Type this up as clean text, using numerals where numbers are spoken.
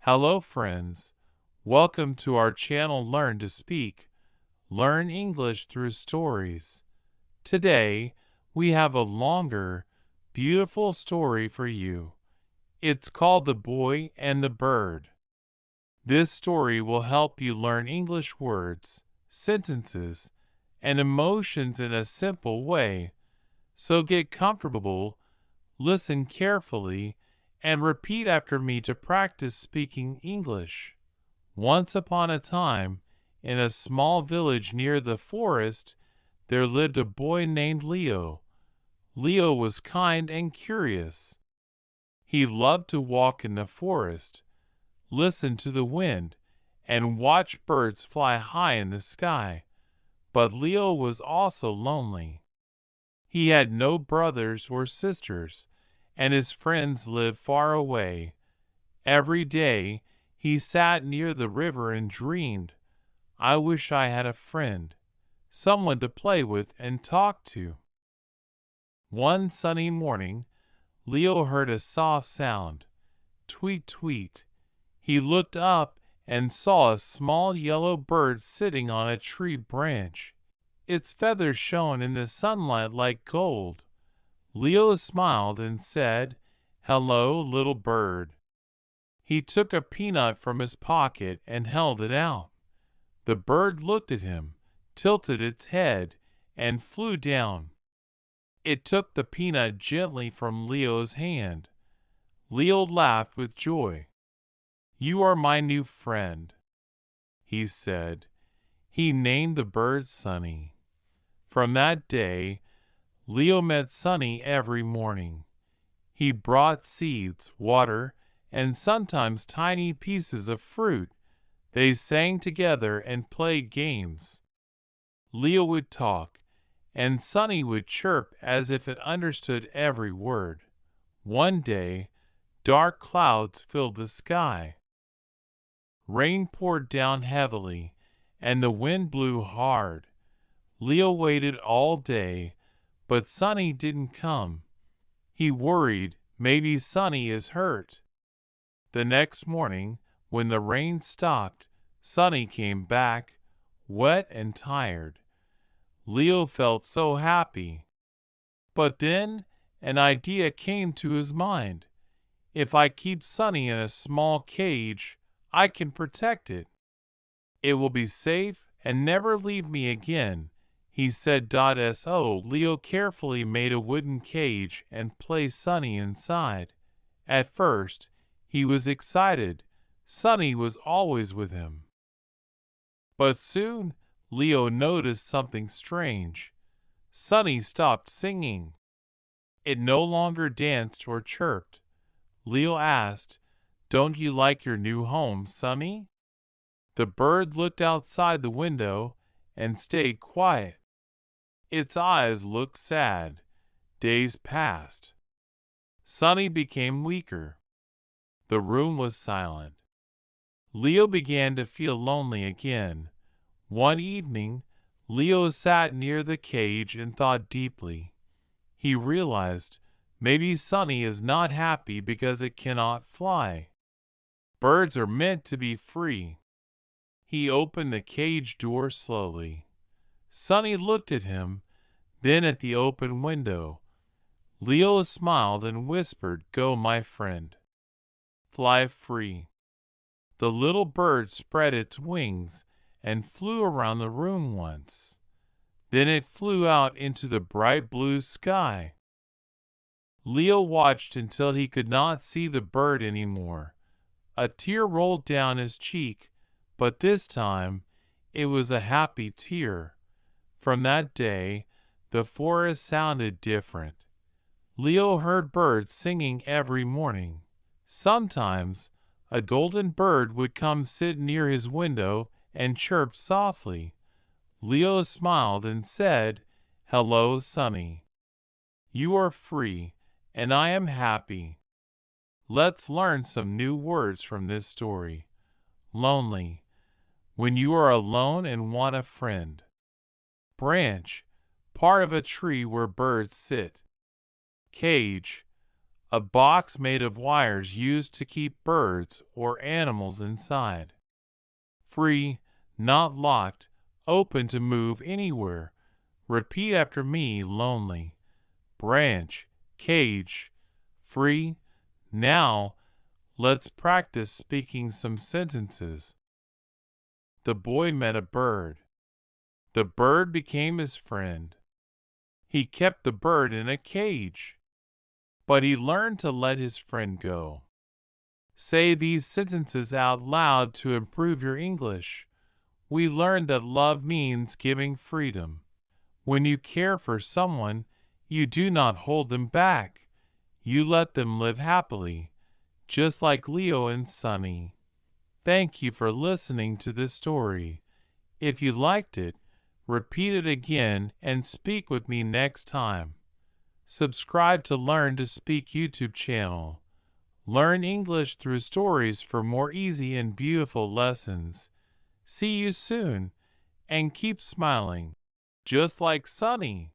Hello, friends. Welcome to our channel Learn to Speak. Learn English through stories. Today, we have a longer, beautiful story for you. It's called The Boy and the Bird. This story will help you learn English words, sentences, and emotions in a simple way. So get comfortable, listen carefully, and repeat after me to practice speaking English. Once upon a time, in a small village near the forest, there lived a boy named Leo. Leo was kind and curious. He loved to walk in the forest, listen to the wind, and watch birds fly high in the sky. But Leo was also lonely. He had no brothers or sisters, and his friends lived far away. Every day, he sat near the river and dreamed, "I wish I had a friend, someone to play with and talk to." One sunny morning, Leo heard a soft sound, tweet, tweet. He looked up and saw a small yellow bird sitting on a tree branch. Its feathers shone in the sunlight like gold. Leo smiled and said, "Hello, little bird." He took a peanut from his pocket and held it out. The bird looked at him, tilted its head, and flew down. It took the peanut gently from Leo's hand. Leo laughed with joy. "You are my new friend," he said. He named the bird Sunny. From that day, Leo met Sunny every morning. He brought seeds, water, and sometimes tiny pieces of fruit. They sang together and played games. Leo would talk, and Sunny would chirp as if it understood every word. One day, dark clouds filled the sky. Rain poured down heavily, and the wind blew hard. Leo waited all day, but Sunny didn't come. He worried maybe Sunny is hurt. The next morning, when the rain stopped, Sunny came back, wet and tired. Leo felt so happy. But then an idea came to his mind. If I keep Sunny in a small cage, I can protect it. It will be safe and never leave me again, he said. So Leo carefully made a wooden cage and placed Sunny inside. At first, he was excited. Sunny was always with him. But soon, Leo noticed something strange. Sunny stopped singing. It no longer danced or chirped. Leo asked, "Don't you like your new home, Sunny?" The bird looked outside the window and stayed quiet. Its eyes looked sad. Days passed. Sunny became weaker. The room was silent. Leo began to feel lonely again. One evening, Leo sat near the cage and thought deeply. He realized maybe Sunny is not happy because it cannot fly. Birds are meant to be free. He opened the cage door slowly. Sunny looked at him, then at the open window. Leo smiled and whispered, "Go, my friend. Fly free." The little bird spread its wings and flew around the room once. Then it flew out into the bright blue sky. Leo watched until he could not see the bird anymore. A tear rolled down his cheek, but this time it was a happy tear. From that day, the forest sounded different. Leo heard birds singing every morning. Sometimes a golden bird would come sit near his window and chirp softly. Leo smiled and said, "Hello, Sunny. You are free, and I am happy." Let's learn some new words from this story. Lonely, when you are alone and want a friend. Branch, part of a tree where birds sit. Cage, A box made of wires used to keep birds or animals inside. Free, not locked, open to move anywhere. Repeat after me, lonely. Branch, cage, free. Now, let's practice speaking some sentences. The boy met a bird. The bird became his friend. He kept the bird in a cage, but he learned to let his friend go. Say these sentences out loud to improve your English. We learned that love means giving freedom. When you care for someone, you do not hold them back. You let them live happily, just like Leo and Sunny. Thank you for listening to this story. If you liked it, repeat it again and speak with me next time. Subscribe to Learn to Speak YouTube channel. Learn English through stories for more easy and beautiful lessons. See you soon, and keep smiling, just like Sunny.